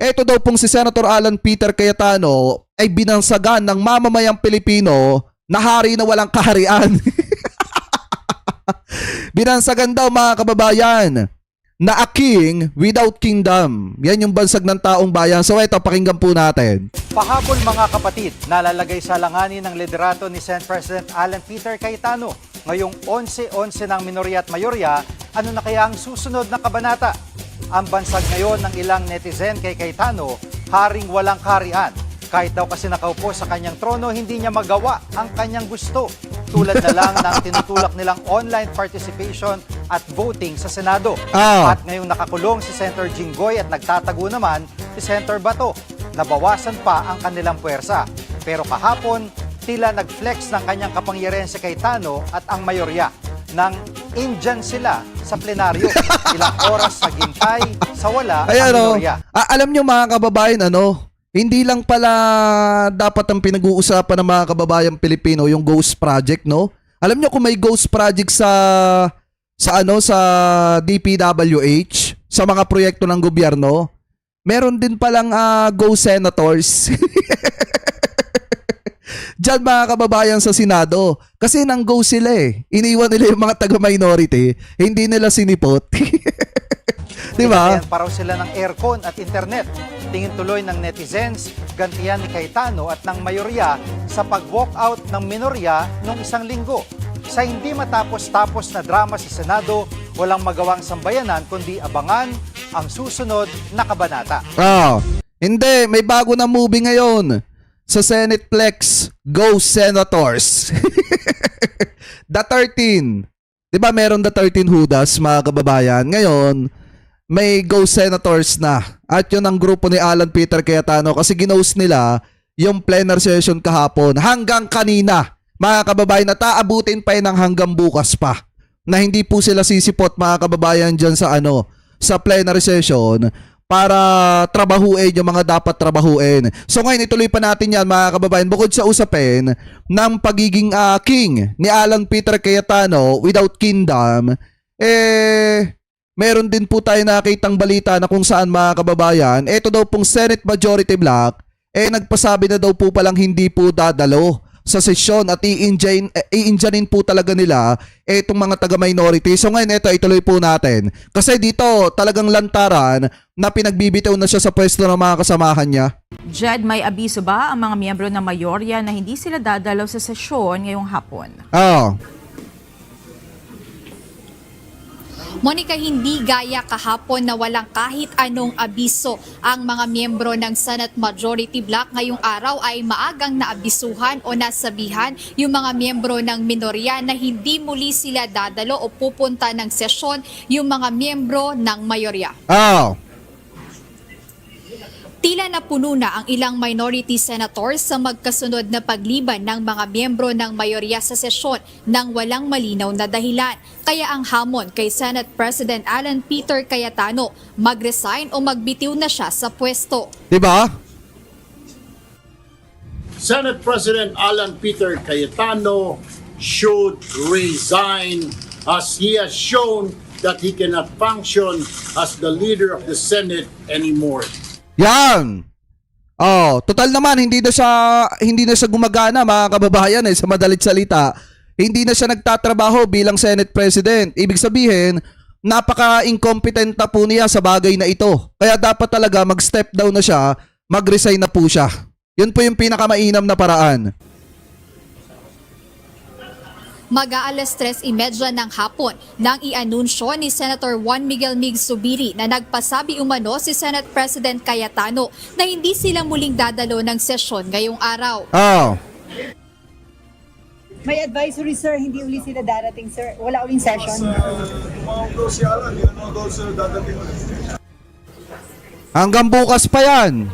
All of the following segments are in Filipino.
Ito daw pong si Senator Alan Peter Cayetano ay binansagan ng mamamayang Pilipino na hari na walang kaharian. Binansagan daw mga kababayan na a king without kingdom. Yan yung bansag ng taong bayan. So ito, pakinggan po natin. Pahabol mga kapatid, nalalagay sa langanin ng liderato ni Senate President Alan Peter Cayetano. Ngayong 11-11 ng minorya at mayorya, ano na kaya ang susunod na kabanata? Ang bansag ngayon ng ilang netizen kay Cayetano, haring walang kaharian. Kahit daw kasi nakaupo sa kanyang trono, hindi niya magawa ang kanyang gusto. Tulad na lang ng tinutulak nilang online participation at voting sa Senado. At ngayong nakakulong si Senator Jinggoy at nagtatago naman si Senator Bato. Nabawasan pa ang kanilang puwersa. Pero kahapon, tila nag-flex ng kanyang kapangyarihan si Cayetano at ang mayorya. Nang Indian sila sa plenaryo. Ilang oras sa gintay, sa wala ang minorya. Alam nyo mga kababayan, hindi lang pala dapat ang pinag-uusapan ng mga kababayang Pilipino yung Ghost Project, no? Alam nyo kung may Ghost Project sa DPWH, sa mga proyekto ng gobyerno, meron din palang Ghost Senators. Diyan mga kababayan sa Senado. Kasi nang Ghost sila eh. Iniwan nila yung mga taga-minority, hindi nila sinipot. Diba? Gantihan pa raw sila ng aircon at internet. Tingin tuloy ng netizens, gantihan ni Cayetano at ng mayorya sa pag-walkout ng minorya noong isang linggo. Sa hindi matapos-tapos na drama sa Senado, walang magawang sambayanan kundi abangan ang susunod na kabanata. Hindi, may bago na movie ngayon sa Senateplex, Go Senators. The 13. Diba meron the 13 Judas mga kababayan? Ngayon, may Go Senators na. At yun ang grupo ni Alan Peter Cayetano kasi ginost nila yung plenary session kahapon hanggang kanina. Mga kababayan, na taabutin pa yun ng hanggang bukas pa. Na hindi po sila sisipot mga kababayan dyan sa sa plenary session para trabahuin yung mga dapat trabahuin. So ngayon, ituloy pa natin yan mga kababayan. Bukod sa usapin ng pagiging king ni Alan Peter Cayetano without kingdom, meron din po tayo nakitang balita na kung saan mga kababayan, ito daw pong Senate Majority Block, nagpasabi na daw po palang hindi po dadalo sa sesyon at i-injanin po talaga nila itong mga taga-minority. So ngayon, ito ituloy po natin. Kasi dito talagang lantaran na pinagbibitaw na siya sa pwesto ng mga kasamahan niya. Jed, may abiso ba ang mga miyembro ng mayorya na hindi sila dadalaw sa sesyon ngayong hapon? Monica, hindi gaya kahapon na walang kahit anong abiso ang mga miyembro ng Senate Majority Block. Ngayong araw ay maagang naabisuhan o nasabihan yung mga miyembro ng minorya na hindi muli sila dadalo o pupunta ng sesyon yung mga miyembro ng mayorya. Tila napuno na ang ilang minority senators sa magkasunod na pagliban ng mga miyembro ng mayorya sa sesyon nang walang malinaw na dahilan. Kaya ang hamon kay Senate President Alan Peter Cayetano, mag-resign o magbitiw na siya sa pwesto. Diba? Senate President Alan Peter Cayetano should resign as he has shown that he cannot function as the leader of the Senate anymore. Yan. Total naman hindi na siya gumagana mga kababayan sa madalit salita. Hindi na siya nagtatrabaho bilang Senate President. Ibig sabihin, napaka-incompetent na po niya sa bagay na ito. Kaya dapat talaga mag-step down na siya, mag-resign na po siya. Yun po yung pinakamainam na paraan. Mag-aalas 3:30 ng hapon nang i-anunsyo ni Senator Juan Miguel Mig Zubiri na nagpasabi umano si Senate President Cayetano na hindi sila muling dadalo ng sesyon ngayong araw. May advisory sir, hindi uli sila darating sir. Wala uling session. Hanggang bukas pa yan.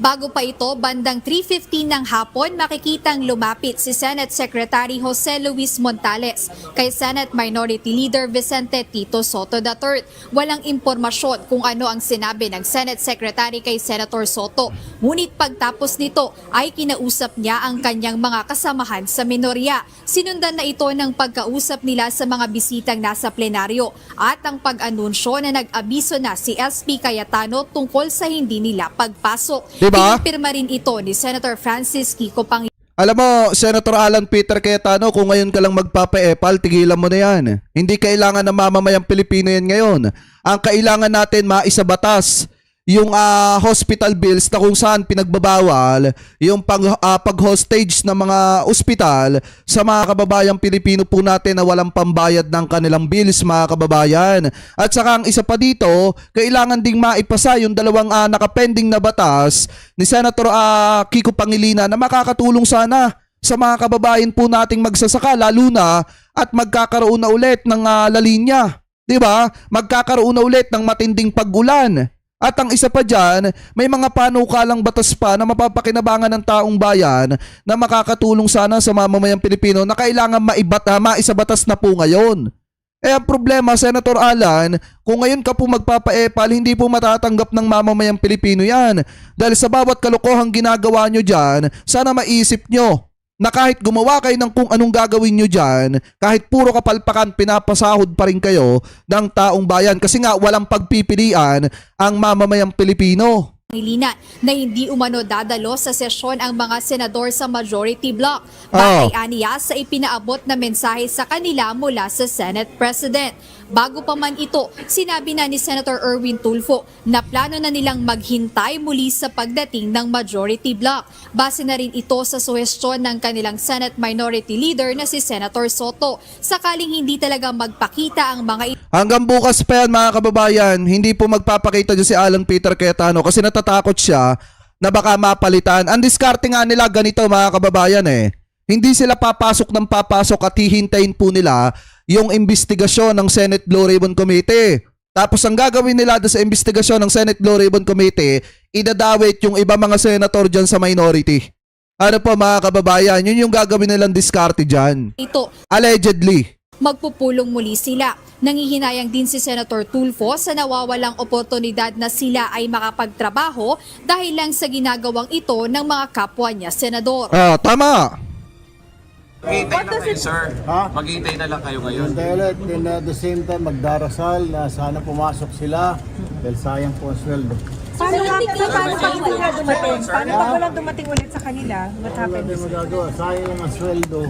Bago pa ito, bandang 3:15 ng hapon, makikitang lumapit si Senate Secretary Jose Luis Montales kay Senate Minority Leader Vicente Tito Soto III. Walang impormasyon kung ano ang sinabi ng Senate Secretary kay Senator Soto. Ngunit pagtapos nito ay kinausap niya ang kanyang mga kasamahan sa minorya. Sinundan na ito ng pagkausap nila sa mga bisitang nasa plenaryo at ang pag-anunsyo na nag-abiso na si SP Cayetano tungkol sa hindi nila pagpasok. Diba? Pinirma rin ito ni Senator Francis Kiko Pangilinan. Alam mo, Senator Alan Peter Cayetano, kung ngayon ka lang magpapa-epal, tigilan mo na yan. Hindi kailangan ng mamamayang Pilipino yan ngayon. Ang kailangan natin maisabatas yung hospital bills na kung saan pinagbabawal yung pag-hostage ng mga ospital sa mga kababayang Pilipino po natin na walang pambayad ng kanilang bills, mga kababayan. At saka ang isa pa dito, kailangan ding maipasa yung dalawang nakapending na batas ni Senator Kiko Pangilinan na makakatulong sana sa mga kababayan po nating magsasaka, lalo na at magkakaroon na ulit ng La Nina. Diba? Magkakaroon na ulit ng matinding pag-ulan. At ang isa pa dyan, may mga panukalang batas pa na mapapakinabangan ng taong bayan na makakatulong sana sa mamamayang Pilipino na kailangan maisabatas na po ngayon. Eh ang problema, Senator Alan, kung ngayon ka po magpapa-epal, hindi po matatanggap ng mamamayang Pilipino yan. Dahil sa bawat kalokohang ginagawa nyo dyan, sana maisip nyo na kahit gumawa kayo ng kung anong gagawin nyo dyan, kahit puro kapalpakan, pinapasahod pa rin kayo ng taong bayan. Kasi nga walang pagpipilian ang mamamayang Pilipino. Pangilinan na hindi umano dadalo sa sesyon ang mga senador sa majority bloc. Batay aniya sa ipinaabot na mensahe sa kanila mula sa Senate President. Bago pa man ito, sinabi na ni Senator Erwin Tulfo na plano na nilang maghintay muli sa pagdating ng majority bloc. Base na rin ito sa suhestyon ng kanilang Senate Minority Leader na si Senator Soto. Sakaling hindi talaga magpakita ang mga Hanggang bukas pa yan, mga kababayan, hindi po magpapakita dyan si Alan Peter Cayetano kasi natatakot siya na baka mapalitan. Ang diskarte nga nila ganito, mga kababayan Hindi sila papasok ng papasok at hihintayin po nila yung investigasyon ng Senate Blue Ribbon Committee. Tapos ang gagawin nila sa investigasyon ng Senate Blue Ribbon Committee, idadawit yung iba mga senator dyan sa minority. Ano po, mga kababayan, yun yung gagawin nilang diskarte dyan. ito. Allegedly. Magpupulong muli sila. Nangihinayang din si Senator Tulfo sa nawawalang oportunidad na sila ay makapagtrabaho dahil lang sa ginagawang ito ng mga kapwa niya senador. Tama. Maghihintay na kayo, sir. Maghihintay na lang kayo ngayon. Ulit, and at the same time, magdarasal na sana pumasok sila dahil sayang po ang sweldo. Paano pag wala dumating? Paano pag walang dumating ulit sa kanila? What Wala happens? tayong magagawa, sayang lang ang sweldo.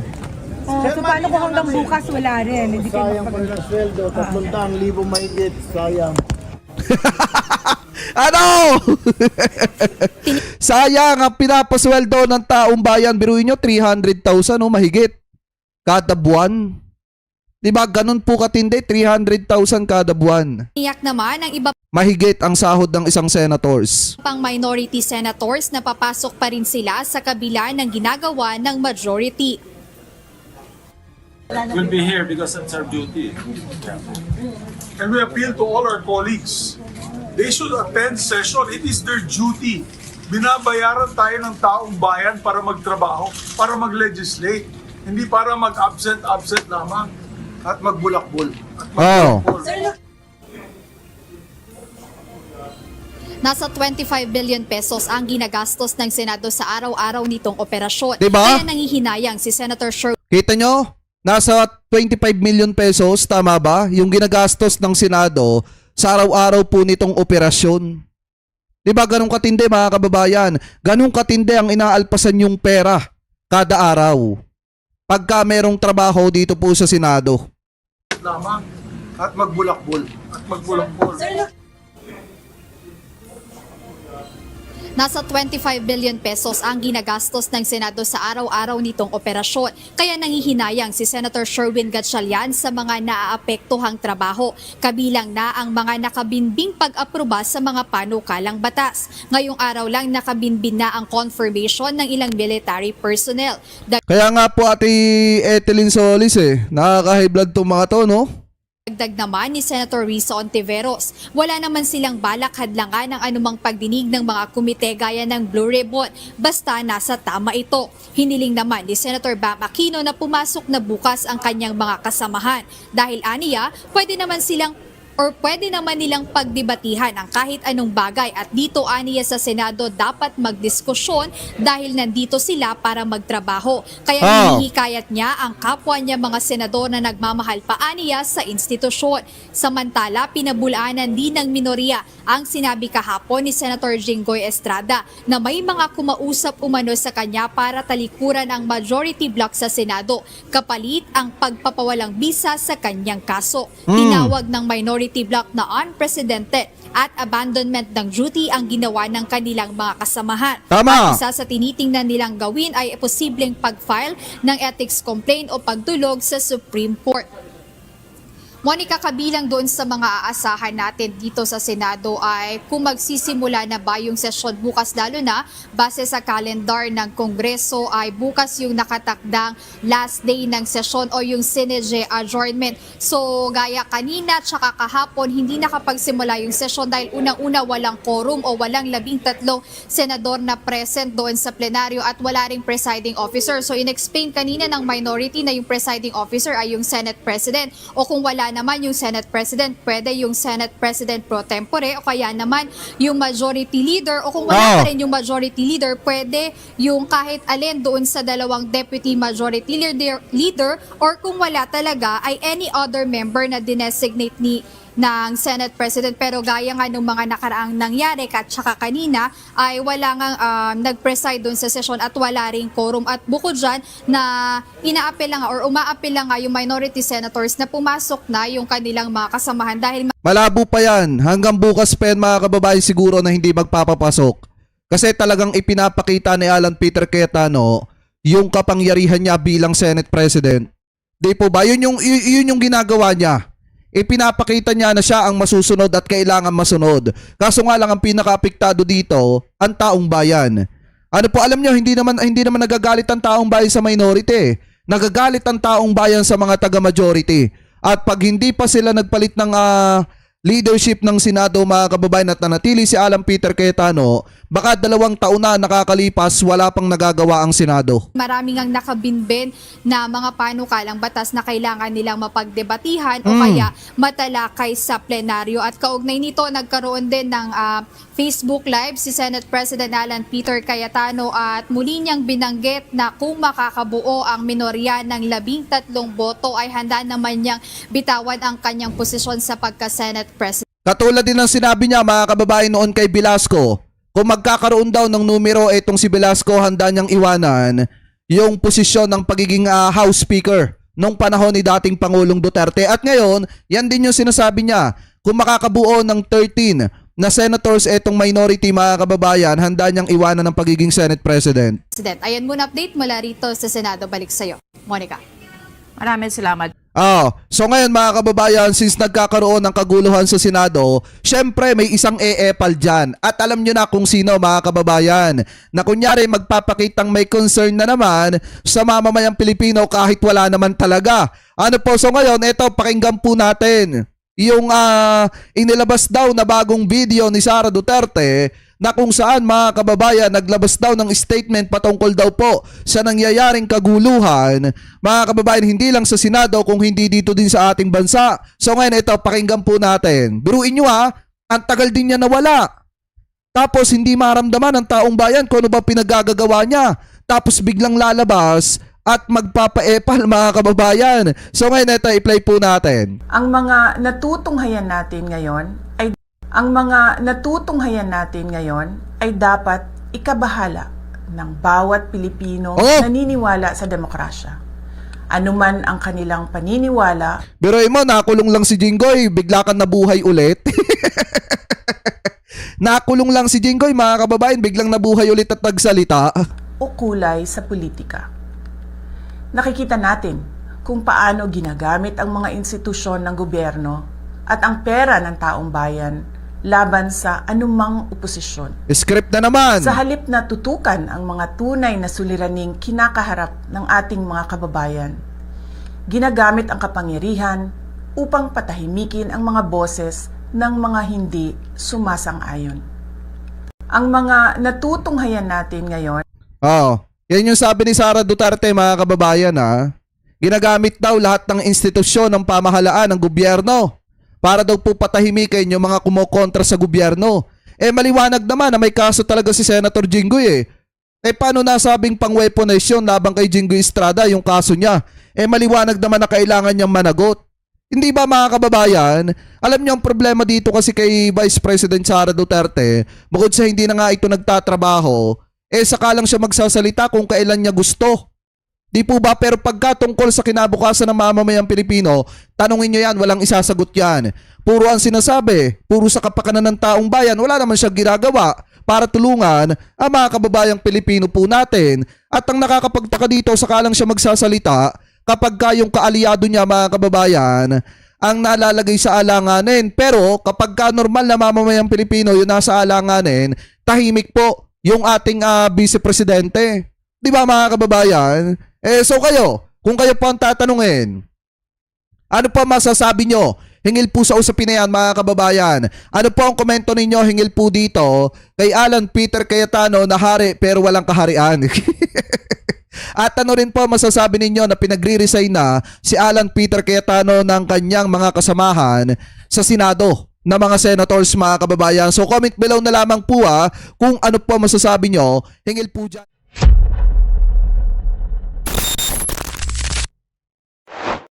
So paano kung hanggang bukas wala rin? Hindi kayo Sayang pa rin ang sweldo, 300,000 mahigit, sayang. Ano? Sayang ang pinapasweldo ng taong bayan. Biruin nyo, 300,000 mahigit kada buwan. Diba ganun po katindi, 300,000 kada buwan. Iyak naman ang iba Mahigit ang sahod ng isang senators. pang minority senators na papasok pa rin sila sa kabila ng ginagawa ng majority. We'll be here because it's our duty. And we appeal to all our colleagues. They should attend session. It is their duty. Binabayaran tayo ng taong bayan para magtrabaho, para mag-legislate. Hindi para mag-absent lamang at magbulakbol. Nasa 25 billion pesos ang ginagastos ng Senado sa araw-araw nitong operasyon. Diba? Kaya nangihinayang si Senator Sherwin Kita nyo? Nasa 25 million pesos, tama ba? Yung ginagastos ng Senado sa araw-araw po nitong operasyon. Diba ganun katindi, mga kababayan? Ganun katindi ang inaalpasan yung pera kada araw pagka merong trabaho dito po sa Senado. Lamang at magbulakbol. Nasa 25 billion pesos ang ginagastos ng Senado sa araw-araw nitong operasyon. Kaya nangihinayang si Senator Sherwin Gatchalian sa mga naaapektuhang trabaho. Kabilang na ang mga nakabinbing pag-aproba sa mga panukalang batas. Ngayong araw lang nakabinbin na ang confirmation ng ilang military personnel. Kaya nga po Ate Etelyn Solis nakaka-high blood tong mga to, no? Dagdag naman ni Senator Risa Ontiveros, wala naman silang balak hadlangan ng anumang pagdinig ng mga komite gaya ng Blue Ribbon, basta nasa tama ito. Hiniling naman ni Senator Bam Aquino na pumasok na bukas ang kanyang mga kasamahan dahil aniya, pwede naman nilang pagdebatihan ang kahit anong bagay at dito aniya sa Senado dapat magdiskusyon dahil nandito sila para magtrabaho. Kaya hinihikayat niya ang kapwa niya mga senador na nagmamahal pa aniya sa institusyon. Samantala, pinabulaanan din ng minorya ang sinabi kahapon ni Senator Jinggoy Estrada na may mga kumausap umano sa kanya para talikuran ang majority bloc sa Senado kapalit ang pagpapawalang bisa sa kanyang kaso. Tinawag ng minority bloc na unprecedented at abandonment ng duty ang ginawa ng kanilang mga kasamahan. Tama. At isa sa tinitingnan nilang gawin ay posibleng pag-file ng ethics complaint o pagtulog sa Supreme Court. Monica, kabilang doon sa mga aasahan natin dito sa Senado ay kung magsisimula na ba yung sesyon bukas, lalo na base sa calendar ng Kongreso ay bukas yung nakatakdang last day ng sesyon o yung Senate adjournment. So gaya kanina tsaka kahapon hindi nakapagsimula yung sesyon dahil unang-una walang quorum o walang 13 senador na present doon sa plenaryo at wala ring presiding officer. So in-explain kanina ng minority na yung presiding officer ay yung Senate President o kung wala naman yung Senate President, pwede yung Senate President pro tempore o kaya naman yung Majority Leader o kung wala pa rin yung Majority Leader, pwede yung kahit alin doon sa dalawang Deputy Majority Leader or kung wala talaga ay any other member na dinesignate ng Senate President. Pero gaya nga nung mga nakaraang nangyari at saka kanina ay wala nga nag-preside doon sa session at wala ring quorum. At bukod dyan na inaapel nga or umaapel nga yung minority senators na pumasok na yung kanilang mga kasamahan dahil Malabo pa yan. Hanggang bukas pa yan mga kababayan siguro na hindi magpapapasok. Kasi talagang ipinapakita ni Alan Peter Cayetano yung kapangyarihan niya bilang Senate President. Di po ba? Yun yung ginagawa niya. Ipinapakita niya na siya ang masusunod at kailangan masunod. Kaso nga lang ang pinaka-apektado dito, ang taong bayan. Ano po, alam niyo, hindi naman nagagalit ang taong bayan sa minority. Nagagalit ang taong bayan sa mga taga-majority. At pag hindi pa sila nagpalit ng leadership ng Senado mga kababayan at nanatili si Alan Peter Cayetano, baka 2 taon na nakakalipas wala pang nagagawa ang Senado. maraming ang nakabinbin na mga panukalang batas na kailangan nilang mapagdebatihan o kaya matalakay sa plenaryo. At kaugnay nito, nagkaroon din ng Facebook Live si Senate President Alan Peter Cayetano at muli niyang binanggit na kung makakabuo ang minorya ng 13 boto ay handa naman niyang bitawan ang kanyang posisyon sa pagka-Senate President. Katulad din ng sinabi niya mga kababayan noon kay Velasco, kung magkakaroon daw ng numero itong si Velasco, handa niyang iwanan yung posisyon ng pagiging House Speaker nung panahon ni dating Pangulong Duterte. At ngayon, yan din yung sinasabi niya, kung makakabuo ng 13 na senators itong minority mga kababayan, handa niyang iwanan ng pagiging Senate President. Ayan muna update mula rito sa Senado. Balik sa'yo, Monica. Maraming salamat. So ngayon mga kababayan, since nagkakaroon ng kaguluhan sa Senado, syempre may isang eepal dyan. At alam nyo na kung sino mga kababayan, na kunyari magpapakitang may concern na naman sa mamamayang Pilipino kahit wala naman talaga. Ano po, so ngayon, ito, pakinggan po natin yung inilabas daw na bagong video ni Sara Duterte na kung saan mga kababayan naglabas daw ng statement patungkol daw po sa nangyayaring kaguluhan. Mga kababayan, hindi lang sa Senado kung hindi dito din sa ating bansa. So ngayon ito, pakinggan po natin. Biruin nyo ang tagal din niya nawala. Tapos hindi maramdaman ng taong bayan kung ano ba pinagagagawa niya. Tapos biglang lalabas at magpapaepal mga kababayan. So ngayon ito, i-play po natin. Ang mga natutunghayan natin ngayon ay dapat ikabahala ng bawat Pilipino naniniwala sa demokrasya. Ano man ang kanilang paniniwala. Biruin mo, nakulong lang si Jinggoy, bigla kang nabuhay ulit. Nakulong lang si Jinggoy mga kababayan, biglang nabuhay ulit at nagsalita. O kulay sa politika. Nakikita natin kung paano ginagamit ang mga institusyon ng gobyerno at ang pera ng taong bayan laban sa anumang oposisyon. Script na naman. Sa halip na tutukan ang mga tunay na suliraning kinakaharap ng ating mga kababayan, ginagamit ang kapangyarihan upang patahimikin ang mga boses ng mga hindi sumasang-ayon. Ang mga natutunghayan natin ngayon Yan yung sabi ni Sara Duterte, mga kababayan, ha. Ginagamit daw lahat ng institusyon ng pamahalaan ng gobyerno para daw po patahimikin yung mga kumokontra sa gobyerno. Maliwanag naman na may kaso talaga si Senator Jinggoy paano nasabing pang-weaponization labang kay Jinggoy Estrada yung kaso niya? Maliwanag naman na kailangan niyang managot. Hindi ba, mga kababayan? Alam niyo ang problema dito kasi kay Vice President Sara Duterte, bukod sa hindi na nga ito nagtatrabaho, saka lang siya magsasalita kung kailan niya gusto. Di po ba? Pero pagka tungkol sa kinabukasan ng mamamayang Pilipino, tanungin niyo yan, walang isasagot yan. Puro ang sinasabi, puro sa kapakanan ng taong bayan, wala naman siyang ginagawa para tulungan ang mga kababayang Pilipino po natin. At ang nakakapagtaka dito, saka lang siya magsasalita kapag ka yung kaalyado niya, mga kababayan, ang nalalagay sa alanganin. Pero kapag ka normal na mamamayang Pilipino yung nasa alanganin, tahimik po yung ating Vice Presidente. Di ba, mga kababayan? So kayo, kung kayo po ang tatanungin, ano po masasabi nyo? Hingil po sa usapin na yan, mga kababayan. Ano po ang komento ninyo hingil po dito kay Alan Peter Cayetano na hari pero walang kaharian? At ano rin po masasabi ninyo na pinagre-resign na si Alan Peter Cayetano ng kanyang mga kasamahan sa Senado na mga senators, mga kababayan? So comment below na lamang po kung ano po masasabi nyo hingil po dyan.